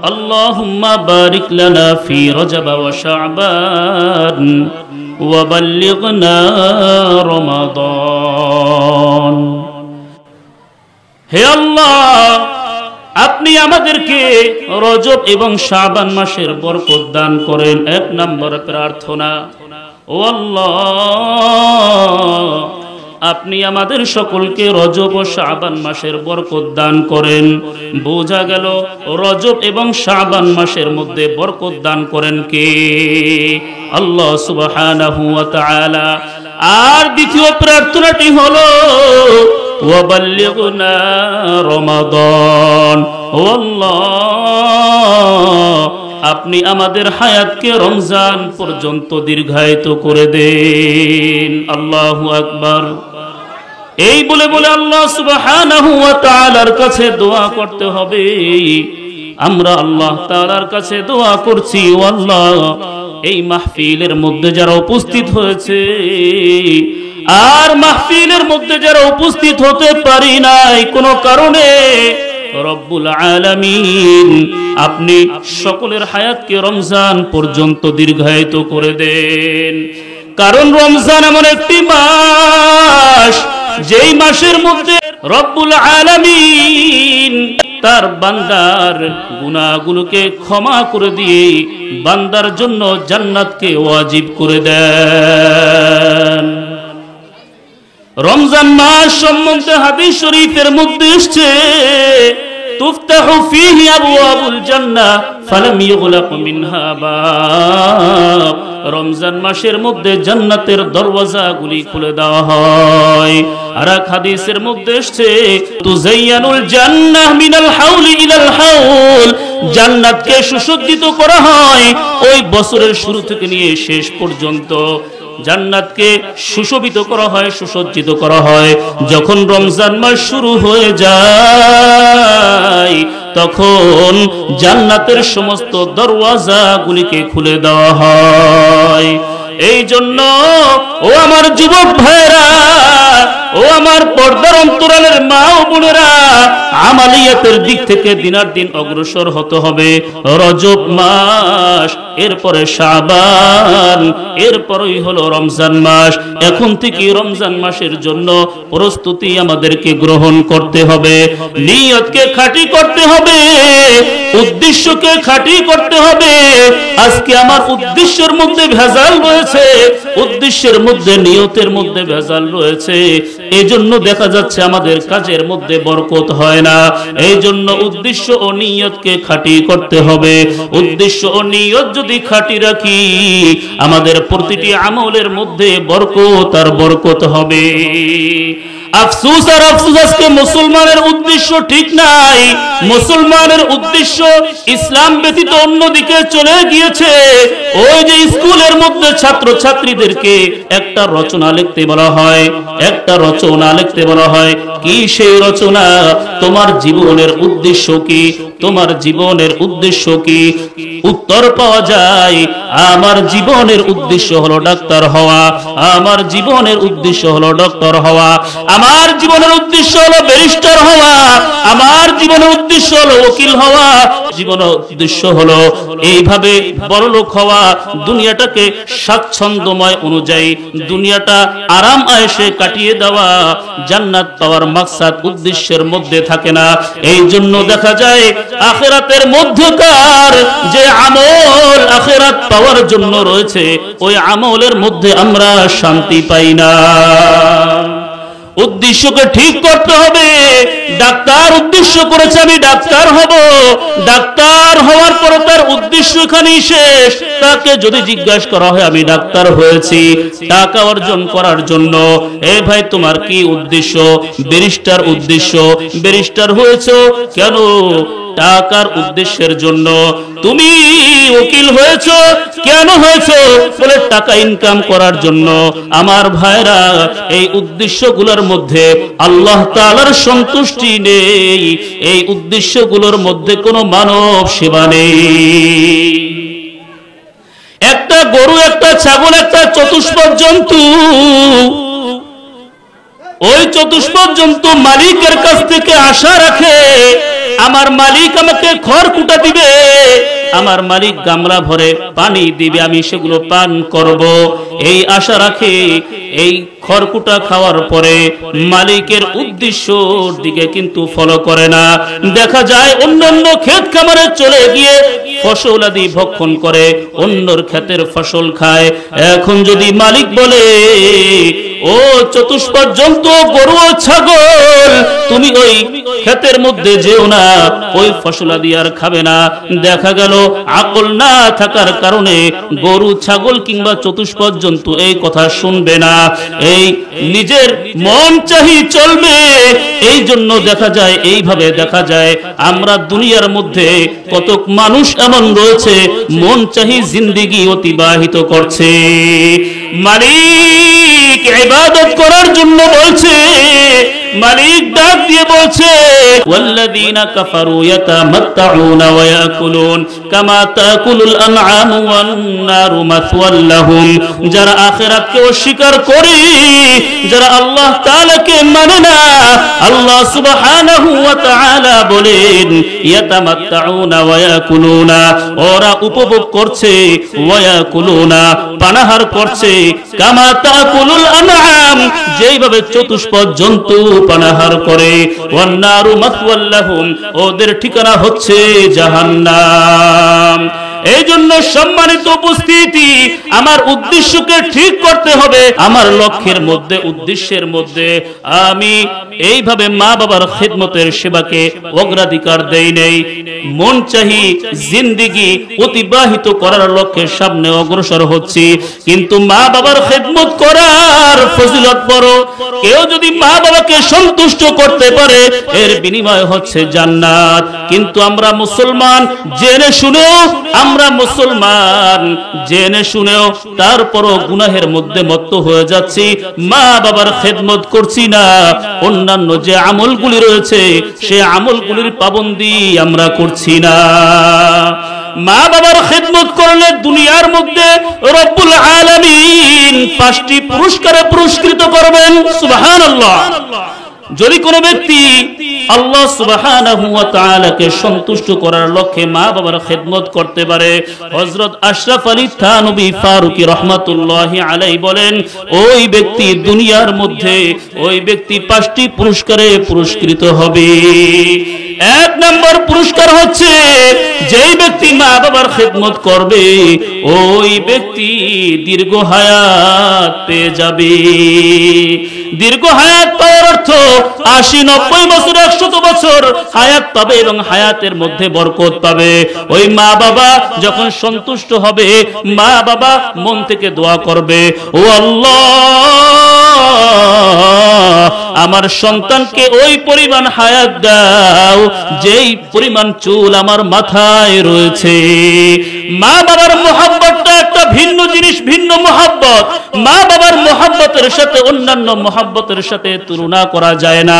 আল্লাহুম্মা বারিক লানা ফি রজব ওয়া শাবান ওয়া বাল্লিগনা রমাদান। হে আল্লাহ, আপনি আমাদেরকে রজব এবং শাবান মাসের বরকত দান করেন। এক নম্বর প্রার্থনা, ও আল্লাহ, আপনি আমাদের সকলকে রজব ও শাবান মাসের বরকত দান করেন। বোঝা গেল রজব এবং শাবান মাসের মধ্যে বরকত দান করেন কে? আল্লাহ সুবহানাহু ওয়া তাআলা। আর দ্বিতীয় প্রার্থনাটি হলো ওয়া বাল্লিগনা রমাদান। ও আল্লাহ, আপনি আমাদের হায়াতকে রমজান পর্যন্ত দীর্ঘায়িত করে দেন। আল্লাহু আকবার। এই বলে বলে আল্লাহ সুবহানাহু ওয়া তাআলার কাছে দোয়া করতে হবে। আমরা আল্লাহ তাআলার কাছে দোয়া করছি, ও আল্লাহ, এই মাহফিলের মধ্যে যারা উপস্থিত হয়েছে আর মাহফিলের মধ্যে যারা উপস্থিত হতে পারি নাই কোনো কারণে, রব্বুল আলামিন আপনি সকলের হায়াতকে রমজান পর্যন্ত দীর্ঘায়িত করে দেন। কারণ রমজান এমন একটি মাস, যেই মাসের মধ্যে রব্বুল আলামিন তার বান্দার গুনাহগুলোকে ক্ষমা করে দিয়ে বান্দার জন্য জান্নাতকে ওয়াজিব করে দেন। রমজান মাস সম্বন্ধে হাদিস শরীফের মধ্যে এসেছে, তুফতাহু ফীহি আবওয়াবুল জান্নাহ ফালাম ইউগলাক মিনহা বাব। রমজান মাসের মধ্যে জান্নাতের দরওয়াজাগুলি খুলে দেওয়া হয়। আর এক হাদিসের মধ্যে এসেছে, তুযায়্যানুল জান্নাহ মিনাল হাউলি ইলাল হাউল। জান্নাতকে সুসজ্জিত করা হয় ওই বছরের শুরু থেকে নিয়ে শেষ পর্যন্ত। জান্নাতকে সুশোভিত করা হয়, সুসজ্জিত করা হয়। যখন রমজান মাস শুরু হয়ে যায় তখন জান্নাতের সমস্ত দরওয়াজাগুলিকে খুলে দেওয়া হয়। এই জন্য ও আমার যুবক ভাইরা, ও আমার পর্দার অন্তরালের মা ও বোনেরা, আমালিয়াতের দিক থেকে দিনার দিন অগ্রসর হতে হবে। রজব মাস, এরপরে শাবান, এরপরই হলো রমজান মাস। এখন থেকে রমজান মাসের জন্য প্রস্তুতি আমাদেরকে গ্রহণ করতে হবে। নিয়তকে খাঁটি করতে হবে, উদ্দেশ্যকে খাঁটি করতে হবে। আজকে আমার উদ্দেশ্যের মধ্যে ভেজাল রয়েছে, উদ্দেশ্যের মধ্যে নিয়তের মধ্যে ভেজাল রয়েছে। এই জন্য দেখা যাচ্ছে আমাদের কাজের মধ্যে বরকত হয় না। এই জন্য উদ্দেশ্য ও নিয়তকে খাঁটি করতে হবে। উদ্দেশ্য ও নিয়ত যদি খাঁটি রাখি, আমাদের প্রতিটি আমলের মধ্যে বরকত আর বরকত হবে। আফসোস আর আফসোস, আজকে মুসলমানের উদ্দেশ্য ঠিক নাই। মুসলমানের উদ্দেশ্য ইসলাম ব্যতীত অন্যদিকে চলে গিয়েছে। ওই যে স্কুলের মধ্যে ছাত্র ছাত্রীদেরকে একটা রচনা লিখতে বলা হয়, একটা রচনা লিখতে বলা হয়। কি সেই রচনা? তোমার জীবনের উদ্দেশ্য কি? তোমার জীবনের উদ্দেশ্য কি? উত্তর পাওয়া যায়, আমার জীবনের উদ্দেশ্য হলো ডাক্তার হওয়া, আমার জীবনের উদ্দেশ্য হলো ডক্টর হওয়া, আমার জীবনের উদ্দেশ্য হলো ব্যারিস্টার হওয়া, আমার জীবনের উদ্দেশ্য হলো উকিল হওয়া, জীবনের উদ্দেশ্য হলো এইভাবে বড়লোক হওয়া। দুনিয়াটাকে স্বাচ্ছন্দ্যময় অনুযায়ী, দুনিয়াটা আরাম আয়েশে কাটিয়ে দেওয়া। জান্নাত পাওয়ার মাকসাদ উদ্দেশ্যের মধ্যে থাকে না। এই জন্য দেখা যায় আখিরাতের মধ্যকার যে আমল আখিরাত পাওয়ার জন্য রয়েছে, ওই আমলের মধ্যে আমরা শান্তি পাই না। উদ্দেশ্যকে ঠিক করতে হবে। ডাক্তার উদ্দেশ্য করেছে আমি ডাক্তার হব, ডাক্তার হওয়ার পর তার উদ্দেশ্য এখানেই শেষ। তাকে যদি জিজ্ঞাসা করা হয় আমি ডাক্তার হয়েছি টাকা অর্জন করার জন্য, এ ভাই তোমার কি উদ্দেশ্য? ব্যারিস্টার উদ্দেশ্য। ব্যারিস্টার হয়েছো কেন? টাকার উদ্দেশ্যের জন্য। তুমি উকিল হয়েছো কেন হয়েছো? বলে টাকা ইনকাম করার জন্য। আমার ভাইরা, এই উদ্দেশ্যগুলোর মধ্যে আল্লাহ তাআলার সন্তুষ্টি নেই, এই উদ্দেশ্যগুলোর মধ্যে কোনো মানব সেবা নেই। একটা গরু, একটা ছাগল, একটা চতুষ্পদ জন্তু, ওই চতুষ্পদ জন্তু মালিকের কাছ থেকে আশা রাখে আমার মালিক আমাকে খড় কুটা দিবে, আমার মালিক গামলা ভরে পানি দিবে, আমি সেগুলো পান করব। এই আশা রাখে এই খড়কুটা খাওয়ার পরে মালিকের উদ্দেশ্যর দিকে কিন্তু ফলো করে না। দেখা যায় অন্যান্য ক্ষেত খামারে চলে গিয়ে ফসল আদি ভক্ষণ করে, অন্যর ক্ষেতের ফসল খায়। এখন যদি মালিক বলে, ও চতুষ্পদ জন্তু, গরু ও ছাগল, তুমি ওই ক্ষেতের মধ্যে যেও না, ওই ফসল আদি আর খাবে না। দেখা গেল আকল না থাকার কারণে গরু, ছাগল কিংবা চতুষ্পদ জন্তু এই কথা শুনবে না, এই নিজের মন চাহি চলবে। এই জন্য দেখা যায়, এইভাবে দেখা যায় আমরা দুনিয়ার মধ্যে কতক মানুষ এমন রয়েছে মন চাহি জিন্দেগি অতিবাহিত করছে। মালিক ইবাদত করার জন্য বলছে, মালিক ডাক দিয়ে বলছে, ওয়াল্লাযীনা কাফারু ইয়াতামাত্তাউনা ওয়া ইয়াকুলুন কামা তাকুলুল আনআমু ওয়ান নারু মাসওয়াল লাহুম। যারা আখিরাতকে অস্বীকার করে, যারা আল্লাহ তাআলাকে মানে না, আল্লাহ সুবহানাহু ওয়া তাআলা বলেন ইয়াতামাত্তাউনা ওয়া ইয়াকুলুনা, ওরা উপভোগ করছে, ওয়া ইয়াকুলুনা পানাহার করছে, কামা তাকুলুল আনআম যেইভাবে চতুষ্পদ জন্তু পানাহার করে, ওয়ান নারু মাসওয়াল লাহুম ওদের ঠিকানা হচ্ছে জাহান্নাম। এই জন্য সম্মানিত উপস্থিতি, আমার উদ্দেশ্যকে ঠিক করতে হবে। আমার লক্ষ্যের মধ্যে, উদ্দেশ্যের মধ্যে আমি এইভাবে মা বাবার খিদমতের সেবাকে অগ্রাধিকার দেই নেই, মন চাহি জিন্দেগি অতিবাহিত করার লক্ষ্যে সামনে অগ্রসর হচ্ছি। কিন্তু মা বাবার খিদমত করার ফজিলত বড়। কেউ যদি মা বাবাকে সন্তুষ্ট করতে পারে, এর বিনিময় হচ্ছে জান্নাত। কিন্তু আমরা মুসলমান জেনে শুনেও, আমরা মুসলমান জেনে শুনেও তারপরও গুনাহের মধ্যে মত্ত হয়ে যাচ্ছি, মা বাবার খেদমত করছি না। অন্যান্য যে আমলগুলি রয়েছে সে আমলগুলির পাবন্দি আমরা করছি না। মা বাবার খেদমত করলে দুনিয়ার মধ্যে রব্বুল আলামিন 5টি পুরস্কারে পুরস্কৃত করবেন। সুবহানাল্লাহ। যদি কোনো ব্যক্তি আল্লাহ সুবহানাহু ওয়া তাআলাকে সন্তুষ্ট করার লক্ষ্যে মা বাবার খেদমত করতে পারে, হযরত আশরাফ আলী থানভী ফারুকী রাহমাতুল্লাহি আলাইহি বলেন, ওই ব্যক্তি দুনিয়ার মধ্যে, ওই ব্যক্তি 5টি পুরস্কারে পুরস্কৃত হবে। 1 নম্বর পুরস্কার হচ্ছে, যেই ব্যক্তি মা বাবার খেদমত করবে ওই ব্যক্তি দীর্ঘ হায়াত পেয়ে যাবে। দীর্ঘ হায়াত পাওয়ার অর্থ 80-90 বছর, 100 বছর হায়াত পাবে এবং হায়াতের মধ্যে বরকত পাবে। ওই মা বাবা যখন সন্তুষ্ট হবে, মা বাবা মন থেকে দোয়া করবে, ও আল্লাহ, আমার সন্তানকে ওই পরিমাণ হায়াত দাও যেই পরিমাণ চুল আমার মাথায় রয়েছে। মা বাবার মোহাব্বতটা একটা ভিন্ন জিনিস, ভিন্ন মোহাব্বত। মা বাবার মোহাব্বতের সাথে অন্যান্য মোহাব্বতের সাথে তুলনা করা যায় না।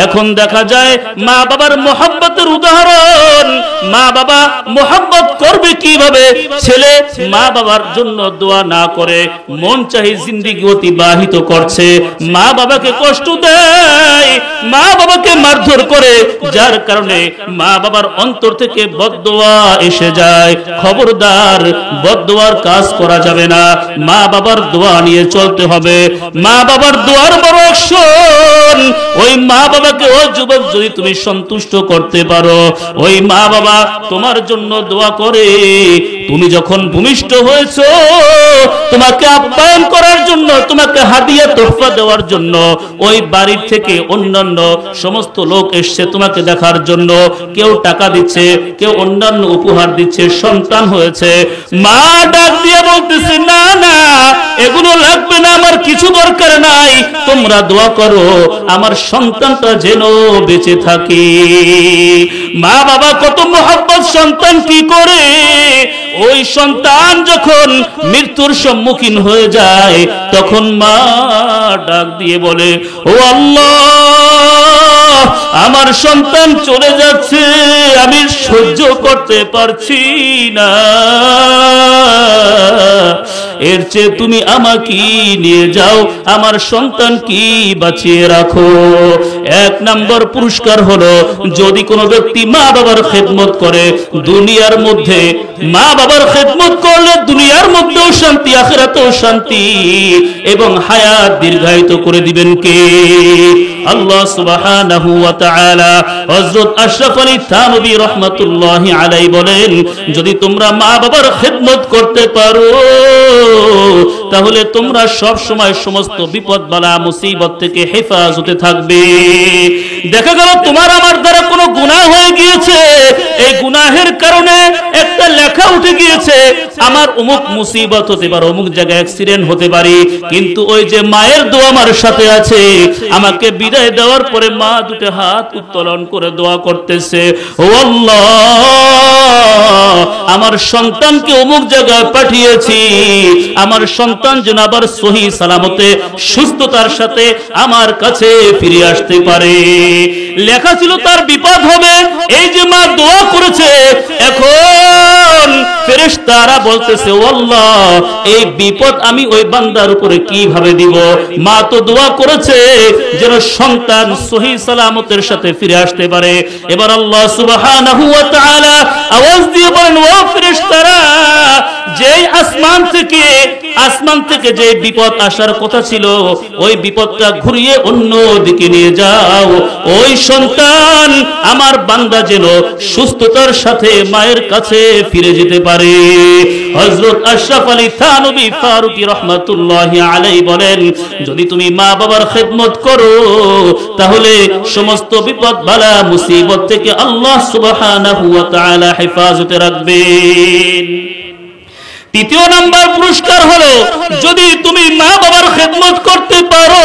এখন দেখা যায় মা বাবার মোহাব্বতের উদাহরণ, মা বাবা মোহাব্বত করবে কিভাবে? ছেলে মা বাবার জন্য দোয়া না করে মন চাহি জিন্দেগি অতিবাহিত করছে, মা বাবাকে কষ্ট দেয়, মা বাবাকে মারধর করে, যার কারণে মা বাবার অন্তর থেকে বদদোয়া এসে যায়। খবরদার, বদদোয়ার কাজ করা যাবে না, মা বাবার দোয়া নিয়ে চলতে হবে। মা বাবার দোয়ার বড় অ্যাকশন। ওই মা বাবাকে, ও যুবক, যদি তুমি সন্তুষ্ট করতে পারো, ওই মা বাবা তোমার জন্য দোয়া করে। তুমি যখন ভূমিষ্ঠ হয়েছো, তোমাকে আপ্যায়ন করার জন্য, তোমাকে হাদিয়া তোহফা দেওয়ার জন্য ওই বাড়ির থেকে অন্যান্য সমস্ত লোক এসছে তোমাকে দেখার জন্য। কেউ টাকা দিচ্ছে, কেউ অন্যান্য উপহার দিচ্ছে, সন্তান হয়েছে। মা ডাক দিয়ে বলতেছে, না না, এগুলো লাগবে না, আমার কিছু দরকার নাই, তোমরা দোয়া করো আমার সন্তানটা যেন বেঁচে থাকে। মা বাবা কত মহব্বত সন্তান কি করে। ওই সন্তান যখন মৃত্যুর সম্মুখীন হয়ে যায়, তখন মা ডাক দিয়ে বলে, ও আল্লাহ, আমার সন্তান চলে যাচ্ছে, আমি সহ্য করতে পারছি না, এর চেয়ে তুমি আমাকে নিয়ে যাও, আমার সন্তান কি বাঁচিয়ে রাখো। এক নম্বর পুরস্কার হলো যদি কোনো ব্যক্তি মা বাবার খেদমত করে, দুনিয়ার মধ্যে মা বাবার খেদমত করলে দুনিয়ার মধ্যেও শান্তি, আখিরাতেও শান্তি এবং হায়াত দীর্ঘায়িত করে দিবেন কে? আল্লাহ সুবহানাহু ওয়া তাআলা। হযরত আশরাফ আলী থানভী রাহমাতুল্লাহি আলাইহি বলেন, যদি তোমরা মা বাবার খেদমত করতে পারো তাহলে তোমরা সব সময় সমস্ত বিপদ বালা মুসিবত থেকে হেফাজতে থাকবে। দেখা গেল তোমার আমার দ্বারা কোনো গুনাহ হয়ে গিয়েছে, এই গুনাহের কারণে একটা লেখা উঠে গিয়েছে আমার অমুক মুসিবত হতে পারে, অমুক জায়গায় অ্যাক্সিডেন্ট হতে পারে, কিন্তু ওই যে মায়ের দোয়া আমার সাথে আছে, আমাকে বিদায় দেওয়ার পরে মা দুটো হাত উত্তোলন করে দোয়া করতেছে, ও আল্লাহ আমার সন্তানকে অমুক জায়গায় পাঠিয়েছি, আমার সন্তান যেন আবার সহি সালামতে সুস্থতার সাথে আমার কাছে ফিরে আসতে পারে। লেখা ছিল তার বিপদ হবে, এই যে মা দোয়া করেছে, এখন ফেরেশতারা বলতেছে ও আল্লাহ এই বিপদ আমি ওই বান্দার উপরে কিভাবে দিব? মা তো দোয়া করেছে যেন সন্তান সহি সালামতের সাথে ফিরে আসতে পারে। এবার আল্লাহ সুবহানাহু ওয়া তাআলা আওয়াজ দিয়ে বলেন, ও ফেরেশতারা, যেই আসমান থেকে যে বিপদ আসার কথা ছিল ওই বিপদটা ঘুরিয়ে অন্য দিকে নিয়ে যাও, ওই সন্তান আমার বান্দা যেন সুস্থতার সাথে মায়ের কাছে ফিরে যেতে পারে। হযরত আশরাফ আলী থানভী ফারুকী রাহমাতুল্লাহি আলাইহি বলেন, যদি তুমি মা বাবার খেদমত করো তাহলে সমস্ত বিপদ বালা মুসিবত থেকে আল্লাহ সুবহানাহু ওয়া তাআলা হেফাজতে রাখবেন। তৃতীয় নাম্বার পুরস্কার হলো যদি তুমি মা বাবার খেদমত করতে পারো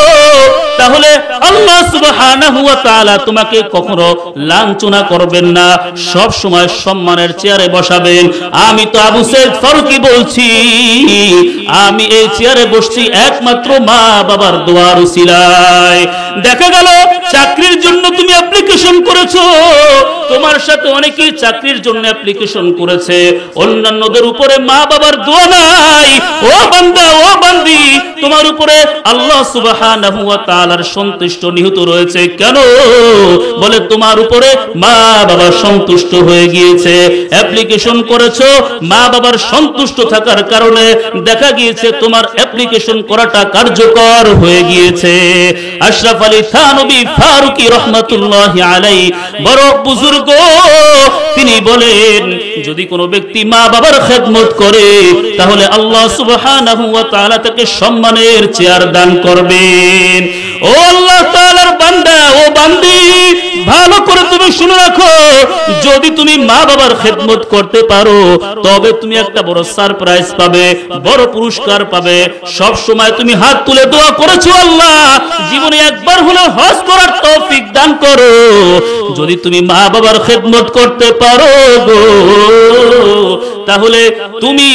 তাহলে আল্লাহ সুবহানাহু ওয়া তাআলা তোমাকে কখনো লাঞ্ছনা করবেন না, সব সময় সম্মানের চেয়ারে বসাবেন। আমি তো আবু সাইদ ফারুকী বলছি, আমি এই চেয়ারে বসছি একমাত্র মা বাবার দোয়ার উসিলায়। দেখা গেল চাকরির জন্য তুমি অ্যাপ্লিকেশন করেছো, তোমার সাথে অনেকেই চাকরির জন্য অ্যাপ্লিকেশন করেছে, অন্যান্যদের উপরে মা বাবার দোয়া নাই। ও বান্দা, ও বান্দি, তোমার উপরে আল্লাহ সুবহানাহু ওয়া তাআলার সন্তুষ্ট নিহিত রয়েছে। কেন? বলে তোমার উপরে মা বাবা সন্তুষ্ট হয়ে গিয়েছে। অ্যাপ্লিকেশন করেছো, মা বাবার সন্তুষ্ট থাকার কারণে দেখা গিয়েছে তোমার অ্যাপ্লিকেশন করাটা কার্যকর হয়ে গিয়েছে। আশরাফ আলী থানভী ফারুকী রাহমাতুল্লাহি আলাইহি বড় বুজুর্গ, তিনি বলেন যদি কোনো ব্যক্তি মা বাবার খেদমত করে তাহলে আল্লাহ সুবহানাহু ওয়া তাআলা তাকে সম্মানের চেয়ার দান করবেন। ও আল্লাহ তাআলার বান্দা, ও বান্দি, ভালো করে তুমি শুনে রাখো, যদি তুমি মা বাবার খেদমত করতে পারো তবে তুমি একটা বড় সারপ্রাইজ পাবে, বড় পুরস্কার পাবে। সব সময় তুমি হাত তুলে দোয়া করেছো, আল্লাহ জীবনে একবার হলেও হজ করার তৌফিক দান করো। যদি তুমি মা বাবার খেদমত করতে পারো গো তাহলে তুমি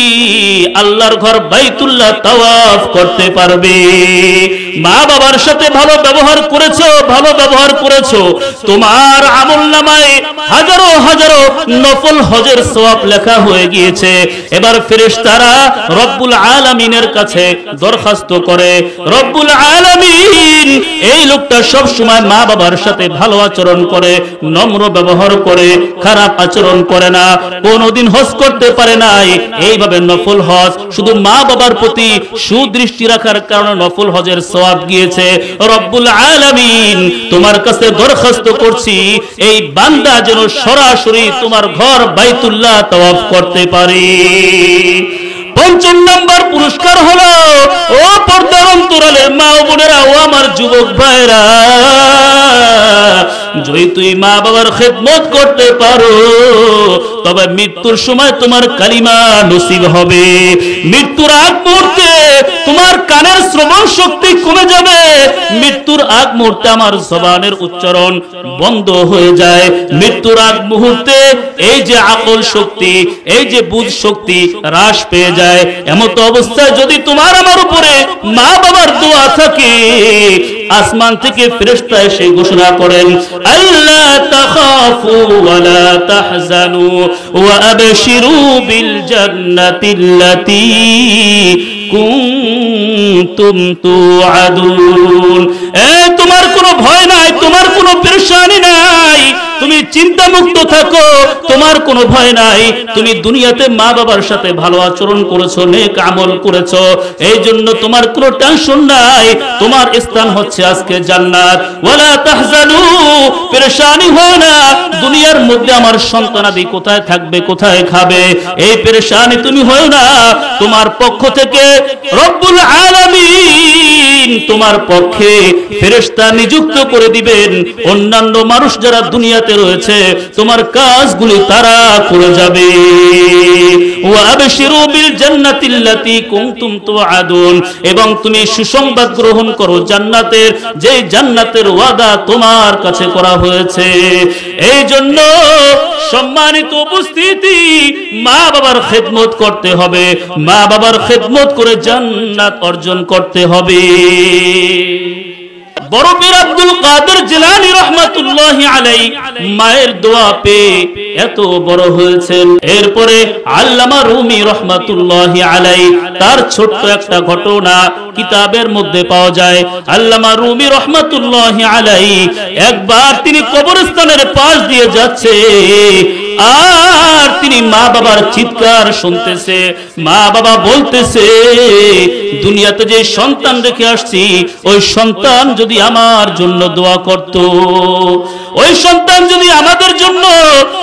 আল্লাহর ঘর বাইতুল্লাহ তাওয়াফ করতে পারবে। মা বাবার সাথে ভালো ব্যবহার করেছো, ভালো ব্যবহার করেছো, তোমার আমলনামায় হাজারো হাজারো নফল হজের সওয়াব লেখা হয়ে গিয়েছে। এবার ফেরেশতারা রব্বুল আলামিনের কাছে দরখাস্ত করে, রব্বুল আলামিন এই লোকটা সব সময় মা বাবার সাথে ভালো আচরণ করে, নম্র ব্যবহার করে, খারাপ আচরণ করে না, কোনোদিন হজ করতে পারে নাই, এইভাবে নফল হজ শুধু মা বাবার প্রতি সুদৃষ্টি রাখার কারণে নফল হজের সওয়াব গিয়েছে। রব্বুল আলামিন তোমার কাছে দরখাস্ত করছি এই বান্দা যেন সরাসরি তোমার ঘর বাইতুল্লাহ তাওয়াফ করতে পারে। পঞ্চম নাম্বার পুরস্কার হলো, ও পর্দার অন্তরালের মা ও বোনেরা, ও আমার যুবক ভাইরা, যদি তুই মা বাবার খেদমত করতে পারো তবে মৃত্যুর সময় তোমার কালিমা নসিব হবে। মৃত্যুর আগ মুহূর্তে তোমার কানের শ্রবণ শক্তি কমে যাবে, মৃত্যুর আগ মুহূর্তে আমার জবানের উচ্চারণ বন্ধ হয়ে যায়, মৃত্যুর আগ মুহূর্তে এই যে আকল শক্তি, এই যে বুঝ শক্তি হ্রাস পেয়ে যায়। এমত অবস্থায় যদি তোমার আমার উপরে মা বাবার দোয়া থাকে, আসমান থেকে ফেরেশতা এসে ঘোষণা করেন, আল্লা তাখাফু ওয়া লা তাহজানু ওয়া আবশিরু বিল জান্নাতিল্লাতী কুনতুম তুআদুন। তোমার কোন কোনো ভয় নাই, তোমার কোনো পেরেশানি নাই, তুমি চিন্তা মুক্ত থাকো, তোমার কোনো ভয় নাই। তুমি দুনিয়াতে মা বাবার সাথে ভালো আচরণ করেছো, নেক আমল করেছো, এই জন্য তোমার কোনো টেনশন নাই। তোমার স্থান হচ্ছে আজকে জান্নাত। ওয়ালা তাহজানু, পেরেশানি হয় না, দুনিয়ার মধ্যে আমার সন্তানাদি কোথায় থাকবে, কোথায় খাবে, এই পেরেশানি তুমি হয় না। তোমার পক্ষ থেকে রব্বুল আলামিন তোমার পক্ষে ফেরেশতা নিযুক্ত করে দিবেন। অন্যান্য মানুষ যারা দুনিয়াতে রয়েছে তোমার কাজগুলি তারা করে যাবে। ওয়া আবশিরু বিল জান্নাতিল্লাতী কুনতুম তুআদুন, এবং তুমি সুসংবাদ গ্রহণ করো জান্নাতের, যে জান্নাতের ওয়াদা তোমার কাছে করা হয়েছে। এই জন্য সম্মানিত উপস্থিতি, মা বাবার খেদমত করতে হবে, মা বাবার খেদমত করে জান্নাত অর্জন করতে হবে। বড় পীর আব্দুল কাদের জিলানী রাহমাতুল্লাহি আলাইহি মায়ের দোয়া পেয়ে এত বড় হয়েছেন। এরপরে আল্লামা রুমি রাহমাতুল্লাহি আলাইহি তার ছোট্ট একটা ঘটনা কিতাবের মধ্যে পাওয়া যায়। আল্লামা রুমি রাহমাতুল্লাহি আলাইহি একবার তিনি কবরস্থানের পাশ দিয়ে যাচ্ছে, আর তিনি মা বাবার চিৎকার শুনতেছে। মা বাবা বলতেছে, দুনিয়াতে যে সন্তান রেখে আসছি ওই সন্তান যদি আমার জন্য দোয়া করত, ওই সন্তান যদি আমাদের জন্য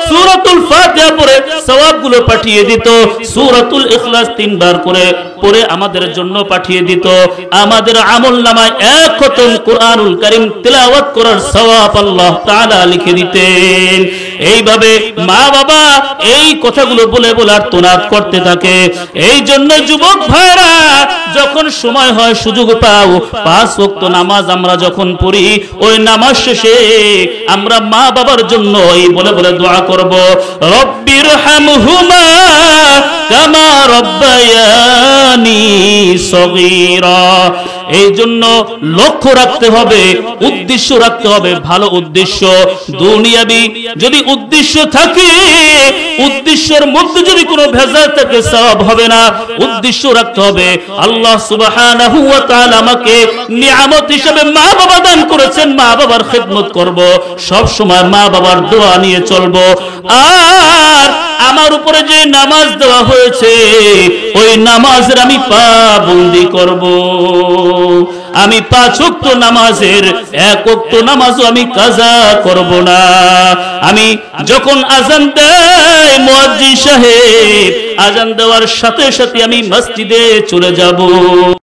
সূরাতুল ফাতিহা পড়ে সওয়াবগুলো পাঠিয়ে দিত, সূরাতুল ইখলাস 3 বার করে পড়ে আমাদের জন্য পাঠিয়ে দিত, আমাদের আমলনামায় এক খতম কুরআনুল কারীম তিলাওয়াত করার সওয়াব আল্লাহ তাআলা লিখে দিতেন। এইভাবে মা বাবা এই কথাগুলো বলে বলে আর্তনাদ করতে থাকে। এই জন্য যুবক ভাইরা, যখন সময় হয়, সুযোগ পাও, 5 ওয়াক্ত নামাজ আমরা যখন পড়ি, ওই নামাজ শেষে আমরা মা বাবার জন্য এই বলে বলে দোয়া করব, রব্বিরহামহুমা কামা রব্বায়ানি সগীরা। এই জন্য লক্ষ্য রাখতে হবে, উদ্দেশ্য রাখতে হবে, ভালো উদ্দেশ্য। দুনিয়াবি যদি উদ্দেশ্য থাকে, উদ্দেশ্যের মধ্যে যদি কোনো ভেজাল থাকে সওয়াব হবে না। উদ্দেশ্য রাখতে হবে আল্লাহ সুবহানাহু ওয়া তাআলা আমাকে নিয়ামত হিসেবে মা বাবা দান করেছেন, মা বাবার খেদমত করব, সব সময় মা বাবার দোয়া নিয়ে চলব। আর আমার উপরে যে নামাজ দেওয়া হয়েছে ওই নামাজের আমি পাবন্দি করব। আমি 5 ওয়াক্ত নামাজের 1 ওয়াক্ত নামাজও আমি কাজা করব না। আমি যখন আযান দেয় মুয়াজ্জিন সাহেব, আযান দেওয়ার সাথে সাথে আমি মসজিদে চলে যাব।